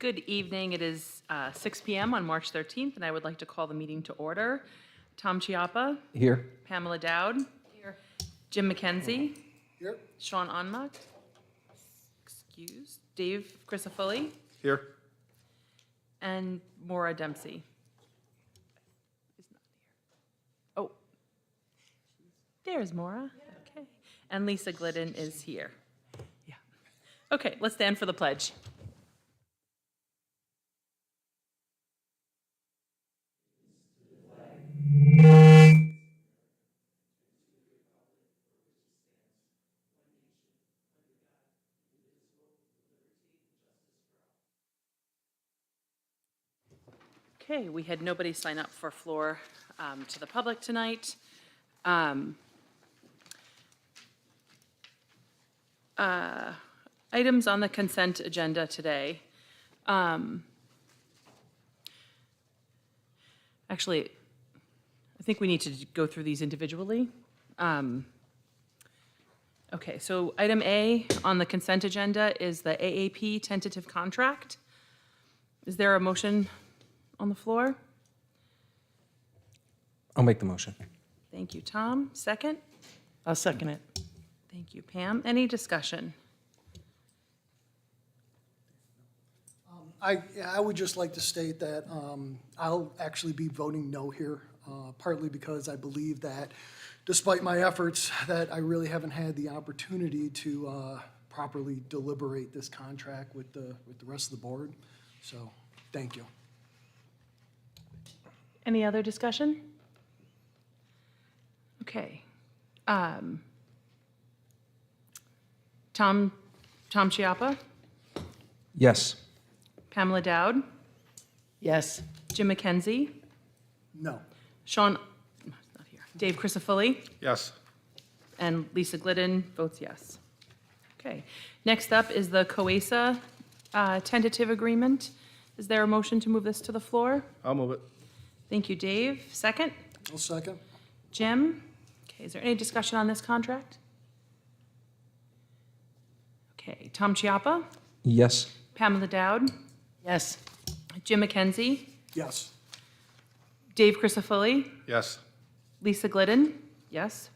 Good evening. It is 6 p.m. on March 13th, and I would like to call the meeting to order. Tom Chiappa. Here. Pamela Dowd. Here. Jim McKenzie. Here. Sean Onmuck. Excused. Dave Crisafulli. Here. And Maura Dempsey. Is not here. Oh, there's Maura. Okay. And Lisa Glidden is here. Yeah. Okay, let's stand for the pledge. Okay, we had nobody sign up for floor to the public tonight. Items on the consent agenda today. Actually, I think we need to go through these individually. Okay, so item A on the consent agenda is the AAP tentative contract. Is there a motion on the floor? I'll make the motion. Thank you, Tom. Second? I'll second it. Thank you, Pam. Any discussion? I would just like to state that I'll actually be voting no here, partly because I believe that despite my efforts, that I really haven't had the opportunity to properly deliberate this contract with the rest of the board. So, thank you. Any other discussion? Okay. Tom Chiappa, Yes. Pamela Dowd, Yes. Jim McKenzie, No. Sean, not here, Dave Crisafulli, Yes. and Lisa Glidden votes yes. Okay. Next up is the COASA tentative agreement. Is there a motion to move this to the floor? I'll move it. Thank you, Dave. Second? I'll second. Jim? Okay, is there any discussion on this contract? Okay, Tom Chiappa, Yes. Pamela Dowd, Yes. Jim McKenzie, Yes. Dave Crisafulli, Yes. Lisa Glidden, yes.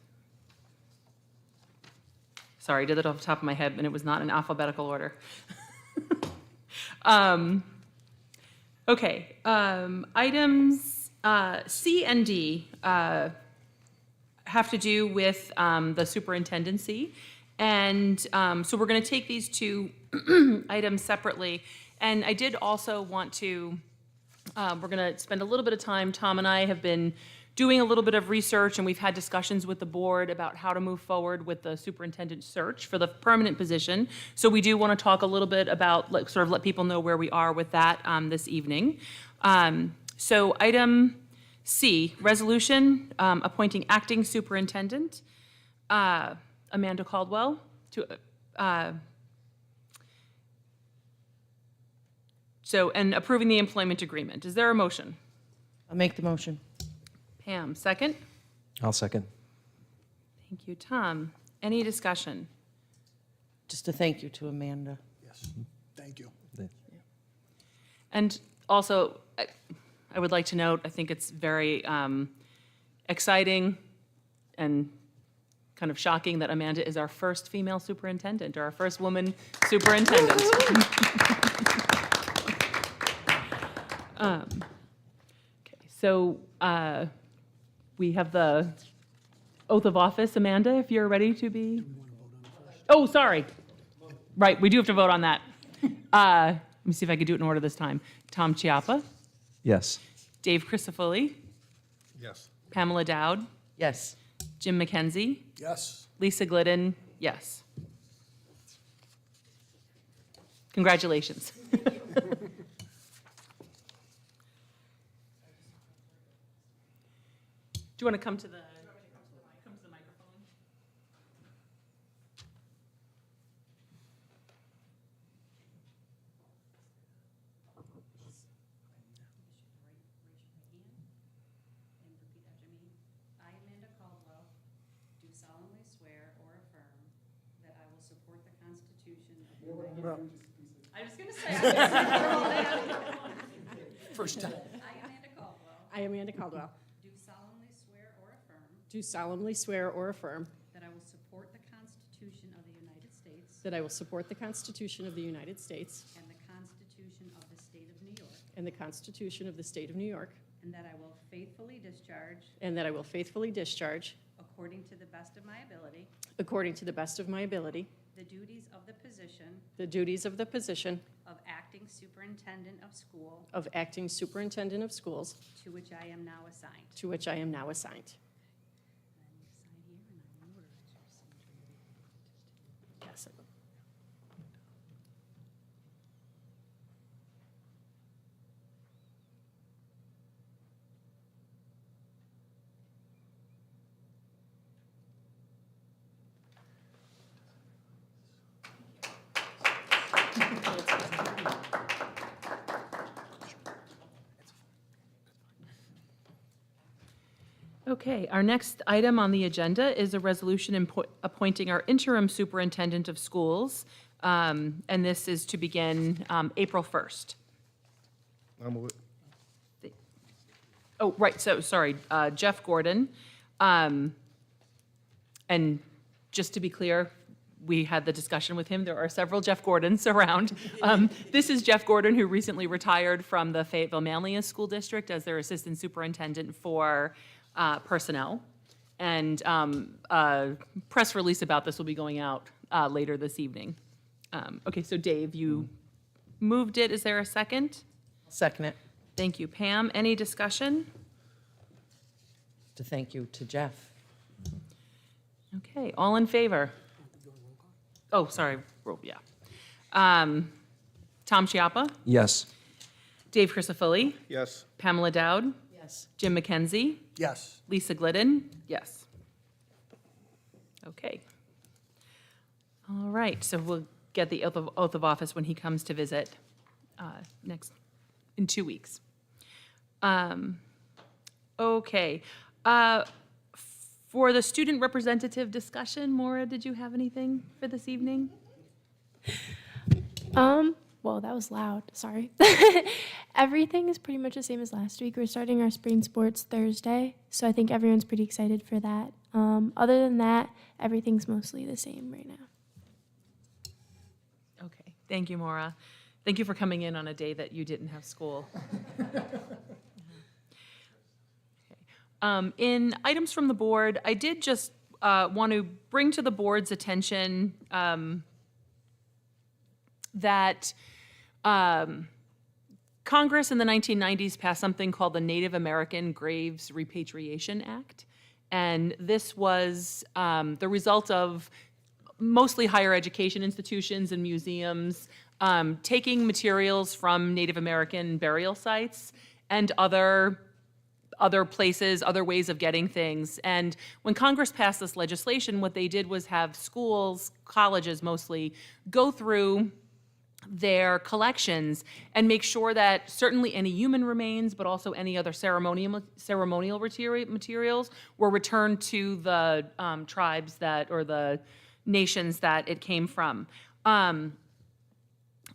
Sorry, I did that off the top of my head, and it was not in alphabetical order. Okay, items C and D have to do with the superintendency. And so we're going to take these two items separately. And I did also want to, we're going to spend a little bit of time, Tom and I have been doing a little bit of research, and we've had discussions with the board about how to move forward with the superintendent search for the permanent position. So we do want to talk a little bit about, like, sort of let people know where we are with that this evening. So item C, resolution appointing acting superintendent, Amanda Caldwell, to, and approving the employment agreement. Is there a motion? I'll make the motion. Pam, second? I'll second. Thank you, Tom. Any discussion? Just a thank you to Amanda. Yes. Thank you. And also, I would like to note, I think it's very exciting and kind of shocking that Amanda is our first female superintendent, or our first woman superintendent. Okay, so we have the oath of office. Amanda, if you're ready to be. Oh, sorry. Right, we do have to vote on that. Let me see if I can do it in order this time. Tom Chiappa, Yes. Dave Crisafulli, Yes. Pamela Dowd, Yes. Jim McKenzie, Yes. Lisa Glidden, yes. Congratulations. Do you want to come to the microphone? I, Amanda Caldwell, do solemnly swear or affirm that I will support the Constitution of the United States. I was gonna say. First time. I, Amanda Caldwell, I, Amanda Caldwell, do solemnly swear or affirm do solemnly swear or affirm that I will support the Constitution of the United States that I will support the Constitution of the United States and the Constitution of the State of New York, and the Constitution of the State of New York, and that I will faithfully discharge, and that I will faithfully discharge, according to the best of my ability, according to the best of my ability, the duties of the position the duties of the position of Acting Superintendent of School of Acting Superintendent of Schools, to which I am now assigned. to which I am now assigned. And you sign here, and I will notarize your signature. Yes, I will. Okay, our next item on the agenda is a resolution appointing our interim superintendent of schools, and this is to begin April 1st. I'll move it. Oh, right, so, sorry, Jeff Gordon. And just to be clear, we had the discussion with him. There are several Jeff Gordons around. This is Jeff Gordon, who recently retired from the Fayetteville Manlius School District as their assistant superintendent for personnel. And a press release about this will be going out later this evening. Okay, so Dave, you moved it. Is there a second? Second it. Thank you, Pam. Any discussion? To thank you to Jeff. Okay, all in favor? Oh, sorry, yeah. Tom Chiappa, Yes. Dave Crisafulli, Yes. Pamela Dowd, Yes. Jim McKenzie, Yes. Lisa Glidden, yes. Okay. All right, so we'll get the oath of office when he comes to visit in 2 weeks. Okay. For the student representative discussion, Maura, did you have anything for this evening? Well, that was loud. Sorry. Everything is pretty much the same as last week. We're starting our spring sports Thursday, so I think everyone's pretty excited for that. Other than that, everything's mostly the same right now. Okay, thank you, Maura. Thank you for coming in on a day that you didn't have school. In items from the board, I did just want to bring to the board's attention that Congress in the 1990s passed something called the Native American Graves Repatriation Act. And this was the result of mostly higher education institutions and museums taking materials from Native American burial sites and other places, other ways of getting things. And when Congress passed this legislation, what they did was have schools, colleges mostly, go through their collections and make sure that certainly any human remains, but also any other ceremonial materials were returned to the tribes that, or the nations that it came from.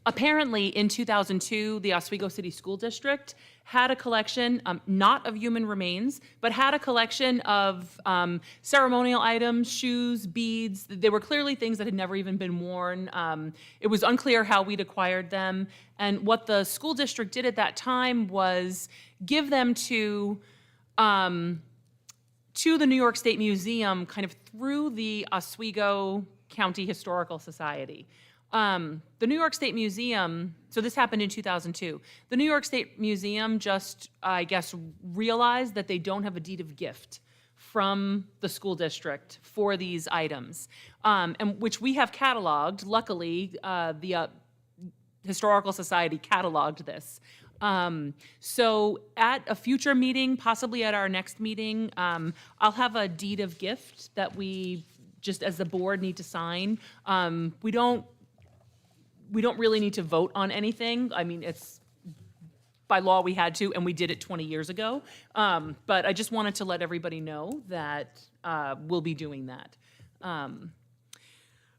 Apparently, in 2002, the Oswego City School District had a collection, not of human remains, but had a collection of ceremonial items, shoes, beads. They were clearly things that had never even been worn. It was unclear how we'd acquired them. And what the school district did at that time was give them to the New York State Museum kind of through the Oswego County Historical Society. The New York State Museum, so this happened in 2002. The New York State Museum just, I guess, realized that they don't have a deed of gift from the school district for these items, and which we have cataloged. Luckily, the Historical Society cataloged this. So at a future meeting, possibly at our next meeting, I'll have a deed of gift that we, just as the board, need to sign. We don't really need to vote on anything. I mean, it's, by law we had to, and we did it 20 years ago. But I just wanted to let everybody know that we'll be doing that.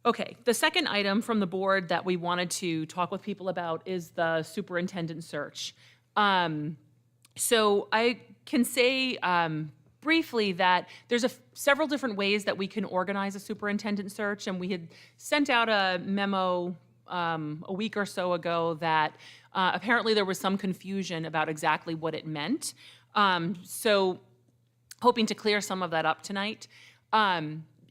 Okay, the second item from the board that we wanted to talk with people about is the superintendent search. So I can say briefly that there's several different ways that we can organize a superintendent search, and we had sent out a memo a week or so ago that apparently there was some confusion about exactly what it meant. So hoping to clear some of that up tonight.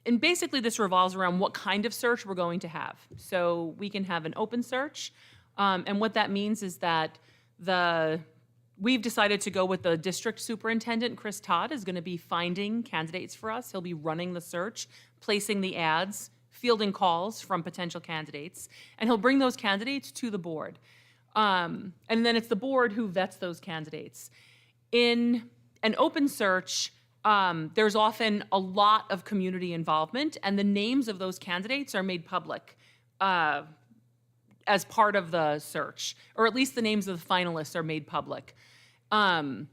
And basically this revolves around what kind of search we're going to have. So we can have an open search, and what that means is that we've decided to go with the district superintendent. Chris Todd is going to be finding candidates for us. He'll be running the search, placing the ads, fielding calls from potential candidates, and he'll bring those candidates to the board. And then it's the board who vets those candidates. In an open search, there's often a lot of community involvement, and the names of those candidates are made public as part of the search, or at least the names of the finalists are made public. And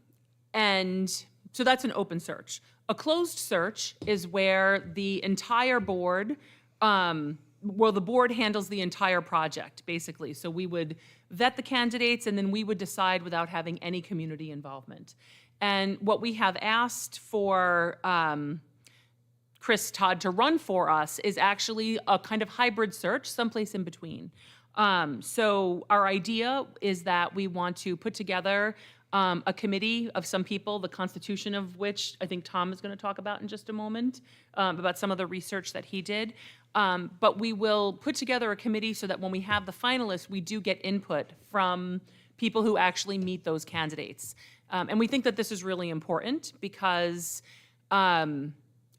so that's an open search. A closed search is where the entire board, well, the board handles the entire project, basically. So we would vet the candidates, and then we would decide without having any community involvement. And what we have asked for Chris Todd to run for us is actually a kind of hybrid search, someplace in between. So our idea is that we want to put together a committee of some people, the constitution of which I think Tom is going to talk about in just a moment, about some of the research that he did. But we will put together a committee so that when we have the finalists, we do get input from people who actually meet those candidates. And we think that this is really important because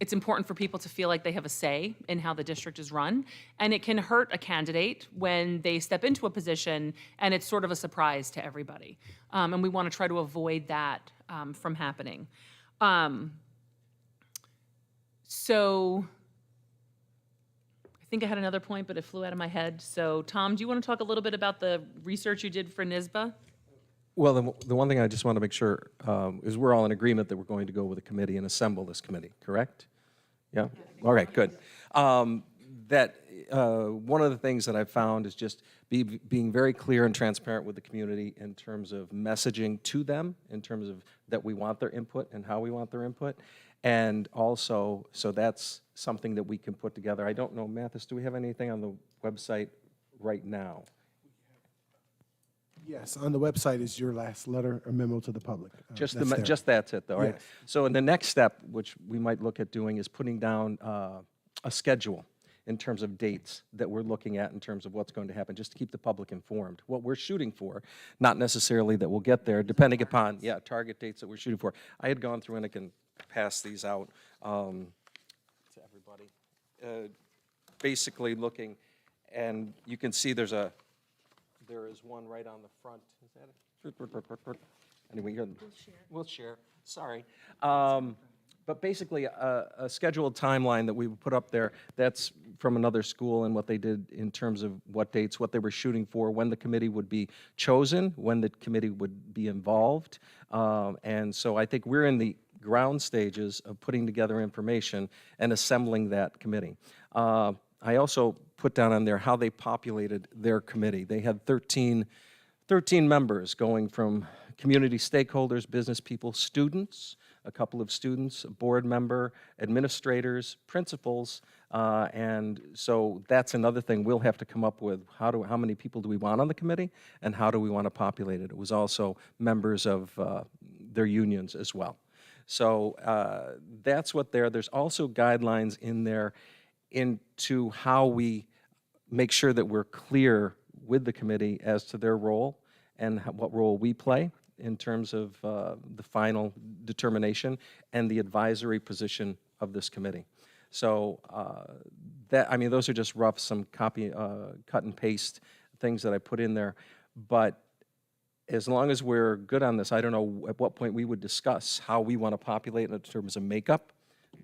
it's important for people to feel like they have a say in how the district is run. And it can hurt a candidate when they step into a position and it's sort of a surprise to everybody. And we want to try to avoid that from happening. So I think I had another point, but it flew out of my head. So Tom, do you want to talk a little bit about the research you did for NYSBA? Well, the one thing I just want to make sure is we're all in agreement that we're going to go with a committee and assemble this committee, correct? Yeah? All right, good. One of the things that I've found is just being very clear and transparent with the community in terms of messaging to them, in terms of that we want their input and how we want their input. And also, so that's something that we can put together. I don't know, Mathis, do we have anything on the website right now? Yes, on the website is your last letter or memo to the public. Just That's there. just that's it, though, right? Yes. So in the next step, which we might look at doing, is putting down a schedule in terms of dates that we're looking at in terms of what's going to happen, just to keep the public informed. What we're shooting for, not necessarily that we'll get there, depending upon, target dates that we're shooting for. I had gone through, and I can pass these out to everybody. Basically looking, and you can see there is one right on the front. Is that it? Anyway, we'll share. Sorry. But basically, a scheduled timeline that we would put up there, that's from another school and what they did in terms of what dates, what they were shooting for, when the committee would be chosen, when the committee would be involved. And so I think we're in the ground stages of putting together information and assembling that committee. I also put down on there how they populated their committee. They had 13 members going from community stakeholders, business people, students, a couple of students, a board member, administrators, principals, and so that's another thing we'll have to come up with. How many people do we want on the committee, and how do we want to populate it? It was also members of their unions as well. So that's what there's also guidelines in there into how we make sure that we're clear with the committee as to their role and what role we play in terms of the final determination and the advisory position of this committee. So those are just rough, some cut and paste things that I put in there. But as long as we're good on this, I don't know at what point we would discuss how we want to populate in terms of makeup,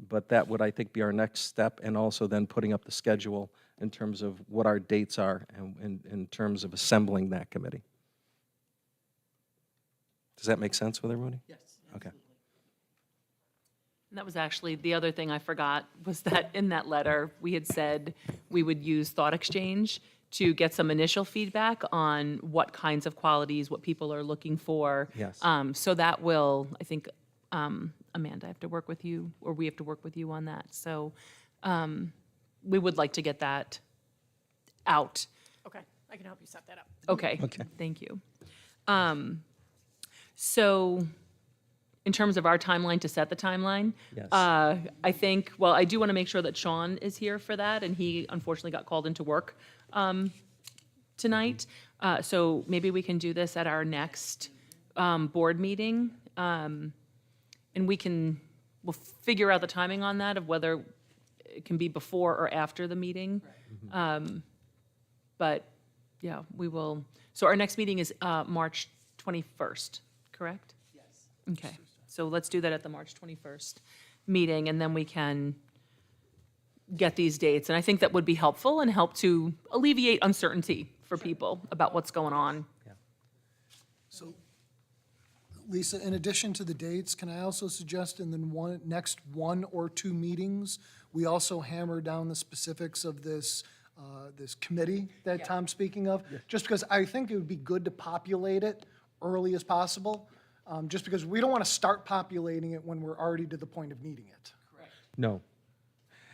but that would, I think, be our next step, and also then putting up the schedule in terms of what our dates are and in terms of assembling that committee. Does that make sense with everybody? Yes. Okay. And that was actually, the other thing I forgot was that in that letter, we had said we would use thought exchange to get some initial feedback on what kinds of qualities, what people are looking for. Yes. So that will, I think, Amanda, I have to work with you, or we have to work with you on that. So we would like to get that out. Okay, I can help you set that up. Okay. Thank you. So in terms of our timeline, to set the timeline, Yes. I think, well, I do want to make sure that Sean is here for that, and he unfortunately got called into work tonight. So maybe we can do this at our next board meeting. And we'll figure out the timing on that, of whether it can be before or after the meeting. But, yeah, we will, so our next meeting is March 21st, correct? Yes. Okay, so let's do that at the March 21st meeting, and then we can get these dates. And I think that would be helpful and help to alleviate uncertainty for people about what's going on. So, Lisa, in addition to the dates, can I also suggest in the next 1 or 2 meetings, we also hammer down the specifics of this, this committee that Tom's speaking of? Just because I think it would be good to populate it early as possible, just because we don't want to start populating it when we're already to the point of needing it. No.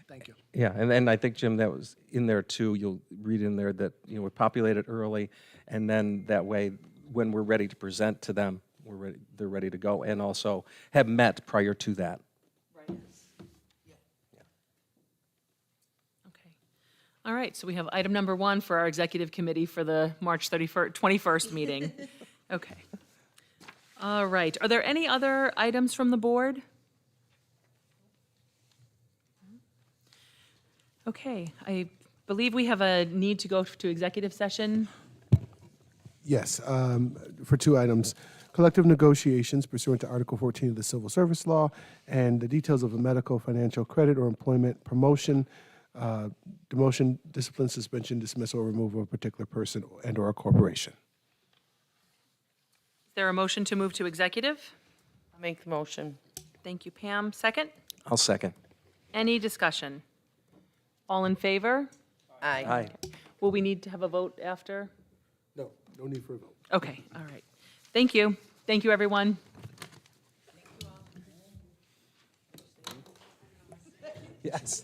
Thank you. Yeah, and then I think, Jim, that was in there too. You'll read in there that, you know, we populate it early, and then that way, when we're ready to present to them, they're ready to go, and also have met prior to that. Right. Okay. All right, so we have item number 1 for our executive committee for the March 21st meeting. Okay. All right, are there any other items from the board? Okay, I believe we have a need to go to executive session. Yes, for 2 items. Collective negotiations pursuant to Article 14 of the Civil Service Law and the details of a medical, financial, credit, or employment promotion, demotion, discipline, suspension, dismissal, or removal of a particular person and/or a corporation. Is there a motion to move to executive? I'll make the motion. Thank you, Pam. Second? I'll second. Any discussion? All in favor? Aye. Aye. Will we need to have a vote after? No, no need for a vote. Okay, all right. Thank you. Thank you, everyone. Yes.